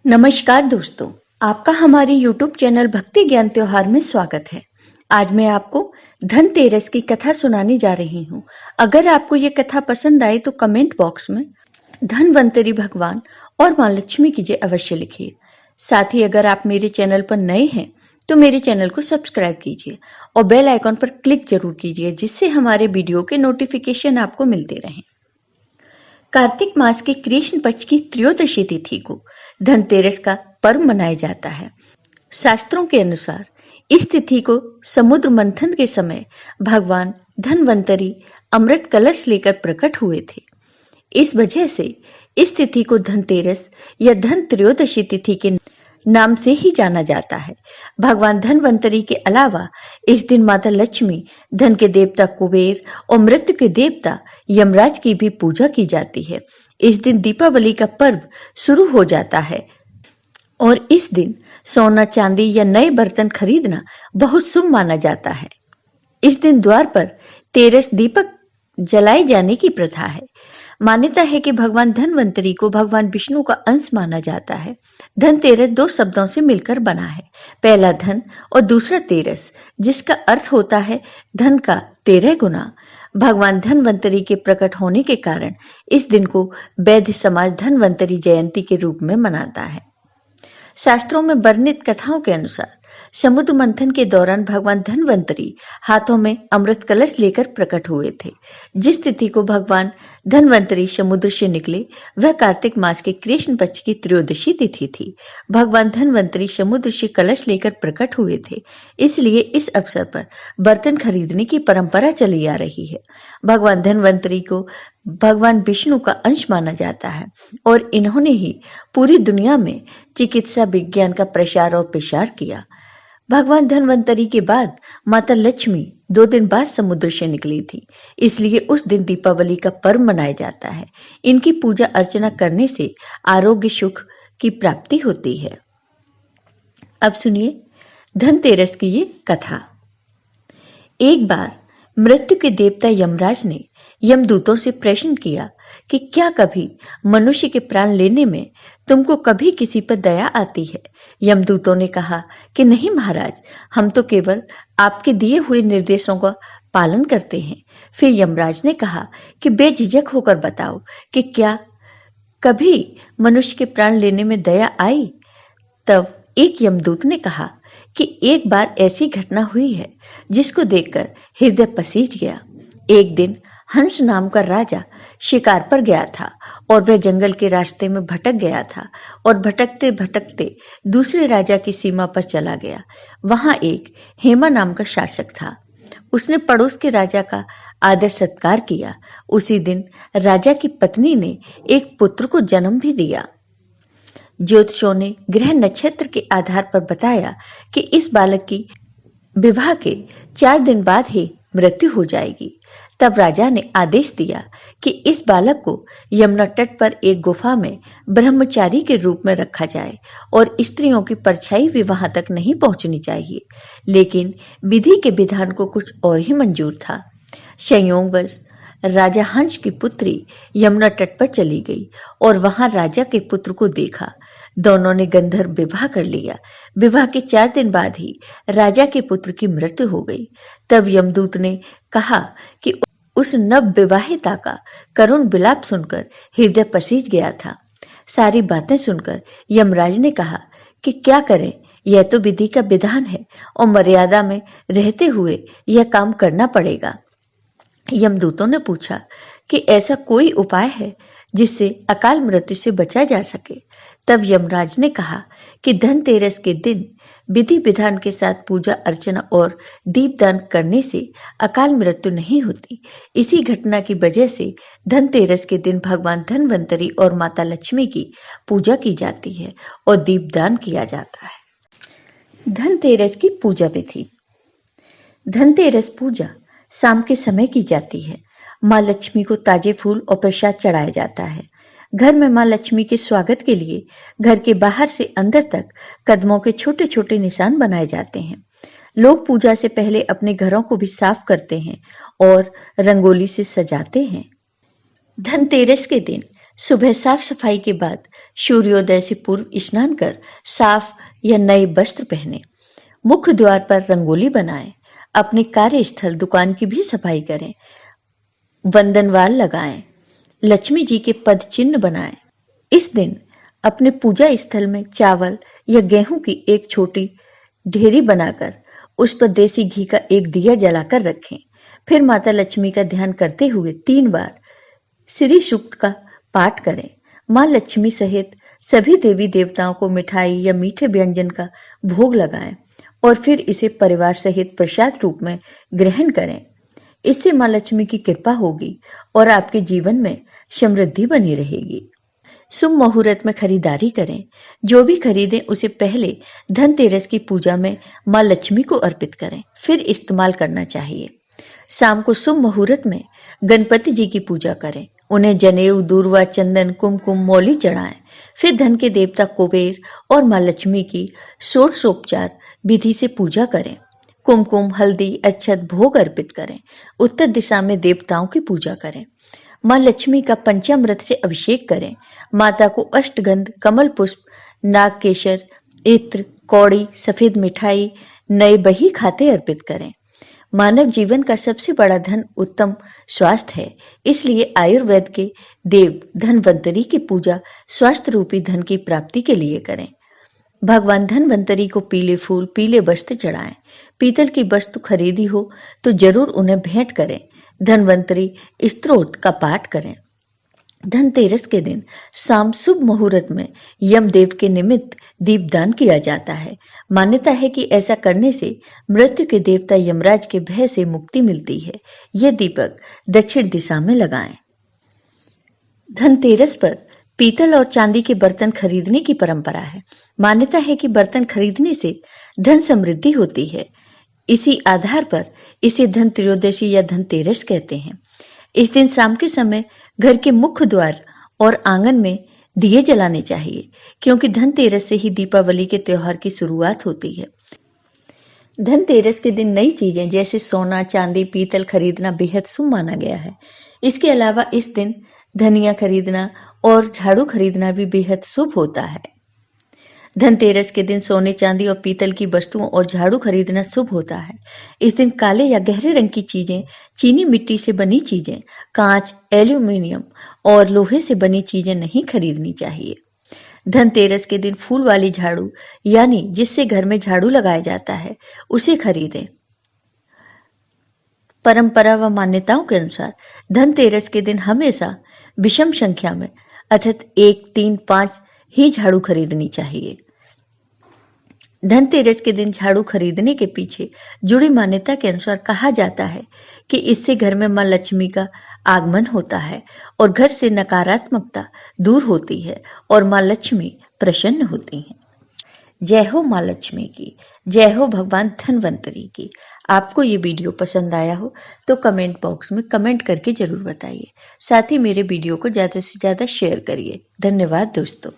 नमस्कार दोस्तों, आपका हमारे YouTube चैनल भक्ति ज्ञान त्योहार में स्वागत है। आज मैं आपको धनतेरस की कथा सुनाने जा रही हूँ। अगर आपको ये कथा पसंद आए तो कमेंट बॉक्स में धनवंतरी भगवान और माँ लक्ष्मी की जय अवश्य लिखिए। साथ ही अगर आप मेरे चैनल पर नए हैं तो मेरे चैनल को सब्सक्राइब कीजिए और बेल आइकॉन पर क्लिक जरूर कीजिए, जिससे हमारे वीडियो के नोटिफिकेशन आपको मिलते रहें। कार्तिक मास के कृष्ण पक्ष की त्रयोदशी तिथि को धनतेरस का पर्व मनाया जाता है। शास्त्रों के अनुसार इस तिथि को समुद्र मंथन के समय भगवान धनवंतरी अमृत कलश लेकर प्रकट हुए थे। इस वजह से इस तिथि को धनतेरस या धन त्रयोदशी तिथि के नाम से ही जाना जाता है। भगवान धनवंतरी के अलावा इस दिन माता लक्ष्मी, धन के देवता कुबेर और मृत्यु के देवता यमराज की भी पूजा की जाती है। इस दिन दीपावली का पर्व शुरू हो जाता है और इस दिन सोना, चांदी या नए बर्तन खरीदना बहुत शुभ माना जाता है। इस दिन द्वार पर तेरस दीपक जलाए जाने की प्रथा है। मान्यता है कि भगवान धनवंतरी को भगवान विष्णु का अंश माना जाता है। धनतेरस दो शब्दों से मिलकर बना है, पहला धन और दूसरा तेरस, जिसका अर्थ होता है धन का 13 गुना। भगवान धनवंतरी के प्रकट होने के कारण इस दिन को वैद्य समाज धनवंतरी जयंती के रूप में मनाता है। शास्त्रों में वर्णित कथाओं के अनुसार समुद्र मंथन के दौरान भगवान धनवंतरी हाथों में अमृत कलश लेकर प्रकट हुए थे। जिस तिथि को भगवान धनवंतरी समुद्र से निकले वह कार्तिक मास के कृष्ण पक्ष की त्रयोदशी तिथि थी। भगवान धनवंतरी समुद्र से कलश लेकर प्रकट हुए थे, इसलिए इस अवसर पर बर्तन खरीदने की परंपरा चली आ रही है। भगवान धनवंतरी को भगवान विष्णु का अंश माना जाता है और इन्होंने ही पूरी दुनिया में चिकित्सा विज्ञान का प्रसार और प्रसार किया। भगवान धनवंतरी के बाद माता लक्ष्मी 2 दिन बाद समुद्र से निकली थी, इसलिए उस दिन दीपावली का पर्व मनाया जाता है। इनकी पूजा अर्चना करने से आरोग्य सुख की प्राप्ति होती है। अब सुनिए धनतेरस की ये कथा। एक बार मृत्यु के देवता यमराज ने यमदूतों से प्रश्न किया कि क्या कभी मनुष्य के प्राण लेने में तुमको कभी किसी पर दया आती है? यमदूतों ने कहा कि नहीं महाराज, हम तो केवल आपके दिए हुए निर्देशों का पालन करते हैं। फिर यमराज ने कहा कि बेझिझक होकर बताओ कि क्या कभी मनुष्य के प्राण लेने में दया आई? तब एक यमदूत ने कहा कि एक बार ऐसी घटना हुई है जिसको देखकर हृदय पसीज गया। एक दिन हंस नाम का राजा शिकार पर गया था और वह जंगल के रास्ते में भटक गया था और भटकते भटकते दूसरे राजा की सीमा पर चला गया। वहां एक हेमा नाम का शासक था। उसने पड़ोस के राजा का आदर सत्कार किया। उसी दिन राजा की पत्नी ने एक पुत्र को जन्म भी दिया। ज्योतिषों ने ग्रह नक्षत्र के आधार पर बताया कि इस बालक की विवाह के 4 दिन बाद ही मृत्यु हो जाएगी। तब राजा ने आदेश दिया कि इस बालक को यमुना तट पर एक गुफा में ब्रह्मचारी के रूप में रखा जाए और स्त्रियों की परछाई भी वहां तक नहीं पहुंचनी चाहिए। लेकिन विधि के विधान को कुछ और ही मंजूर था। संयोगवश राजा हंस की पुत्री यमुना तट पर चली गई और वहां राजा के पुत्र को देखा। दोनों ने गंधर्व विवाह कर लिया। विवाह के 4 दिन बाद ही राजा के पुत्र की मृत्यु हो गई। तब यमदूत ने कहा कि उस नव विवाहिता का करुण विलाप सुनकर हृदय पसीज गया था। सारी बातें सुनकर यमराज ने कहा कि क्या करें, यह तो विधि का विधान है और मर्यादा में रहते हुए यह काम करना पड़ेगा। यमदूतों ने पूछा कि ऐसा कोई उपाय है जिससे अकाल मृत्यु से बचा जा सके? तब यमराज ने कहा कि धनतेरस के दिन विधि विधान के साथ पूजा अर्चना और दीपदान करने से अकाल मृत्यु नहीं होती। इसी घटना की वजह से धनतेरस के दिन भगवान धनवंतरी और माता लक्ष्मी की पूजा की जाती है और दीपदान किया जाता है। धनतेरस की पूजा विधि। धनतेरस पूजा शाम के समय की जाती है। माँ लक्ष्मी को ताजे फूल और प्रसाद चढ़ाया जाता है। घर में माँ लक्ष्मी के स्वागत के लिए घर के बाहर से अंदर तक कदमों के छोटे छोटे निशान बनाए जाते हैं। लोग पूजा से पहले अपने घरों को भी साफ करते हैं और रंगोली से सजाते हैं। धनतेरस के दिन सुबह साफ सफाई के बाद सूर्योदय से पूर्व स्नान कर साफ या नए वस्त्र पहने, मुख्य द्वार पर रंगोली बनाएं, अपने कार्यस्थल दुकान की भी सफाई करें, वंदनवाल लगाएं, लक्ष्मी जी के पद चिन्ह बनाएं। इस दिन अपने पूजा स्थल में चावल या गेहूं की एक छोटी ढेरी बनाकर उस पर देसी घी का एक दिया जलाकर रखें। फिर माता लक्ष्मी का ध्यान करते हुए 3 बार श्री सूक्त का पाठ करें। मां लक्ष्मी सहित सभी देवी देवताओं को मिठाई या मीठे व्यंजन का भोग लगाएं और फिर इसे परिवार सहित प्रसाद रूप में ग्रहण करें। इससे मां लक्ष्मी की कृपा होगी और आपके जीवन में समृद्धि बनी रहेगी। शुभ मुहूर्त में खरीदारी करें। जो भी खरीदें उसे पहले धनतेरस की पूजा में मां लक्ष्मी को अर्पित करें, फिर इस्तेमाल करना चाहिए। शाम को शुभ मुहूर्त में गणपति जी की पूजा करें, उन्हें जनेऊ, दूर्वा, चंदन, कुमकुम, मौली चढ़ाएं। फिर धन के देवता कुबेर और मां लक्ष्मी की षोडशोपचार विधि से पूजा करें। कुमकुम, हल्दी, अक्षत, भोग अर्पित करें। उत्तर दिशा में देवताओं की पूजा करें। मां लक्ष्मी का पंचामृत से अभिषेक करें। माता को अष्टगंध, कमल पुष्प, नाग केसर, इत्र, कौड़ी, सफेद मिठाई, नए बही खाते अर्पित करें। मानव जीवन का सबसे बड़ा धन उत्तम स्वास्थ्य है, इसलिए आयुर्वेद के देव धन्वंतरी की पूजा स्वास्थ्य रूपी धन की प्राप्ति के लिए करें। भगवान धन्वंतरी को पीले फूल, पीले वस्त्र चढ़ाएं। पीतल की वस्तु खरीदी हो तो जरूर उन्हें भेंट करें। धन्वंतरी स्तोत्र का पाठ करें। धनतेरस के दिन शाम शुभ मुहूर्त में यमदेव के निमित्त दीपदान किया जाता है। मान्यता है कि ऐसा करने से मृत्यु के देवता यमराज के भय से मुक्ति मिलती है। यह दीपक दक्षिण दिशा में लगाएं। धनतेरस पर पीतल और चांदी के बर्तन खरीदने की परंपरा है। मान्यता है कि बर्तन खरीदने से धन समृद्धि होती है। इसी आधार पर इसे धन त्रयोदशी या धनतेरस कहते हैं। इस दिन शाम के समय घर के मुख्य द्वार और आंगन में दिए जलाने चाहिए, क्योंकि धनतेरस से ही दीपावली के त्योहार की शुरुआत होती है। धनतेरस के दिन नई चीजें जैसे सोना, चांदी, पीतल खरीदना बेहद शुभ माना गया है। इसके अलावा इस दिन धनिया खरीदना और झाड़ू खरीदना भी बेहद शुभ होता है। धनतेरस के दिन सोने, चांदी और पीतल की वस्तुओं और झाड़ू खरीदना शुभ होता है। इस दिन काले या गहरे रंग की चीजें, चीनी मिट्टी से बनी चीजें, कांच, एल्यूमिनियम और लोहे से बनी चीजें नहीं खरीदनी चाहिए। धनतेरस के दिन फूल वाली झाड़ू यानी जिससे घर में झाड़ू लगाया जाता है, उसे खरीदें। परंपरा व मान्यताओं के अनुसार धनतेरस के दिन हमेशा विषम संख्या में अर्थात 1, 3, 5 ही झाड़ू खरीदनी चाहिए। धनतेरस के दिन झाड़ू खरीदने के पीछे जुड़ी मान्यता के अनुसार कहा जाता है कि इससे घर में मां लक्ष्मी का आगमन होता है और घर से नकारात्मकता दूर होती है और मां लक्ष्मी प्रसन्न होती हैं। जय हो मां लक्ष्मी की, जय हो भगवान धन्वंतरी की। आपको ये वीडियो पसंद आया हो तो कमेंट बॉक्स में कमेंट करके जरूर बताइए। साथ ही मेरे वीडियो को ज़्यादा से ज़्यादा शेयर करिए। धन्यवाद दोस्तों।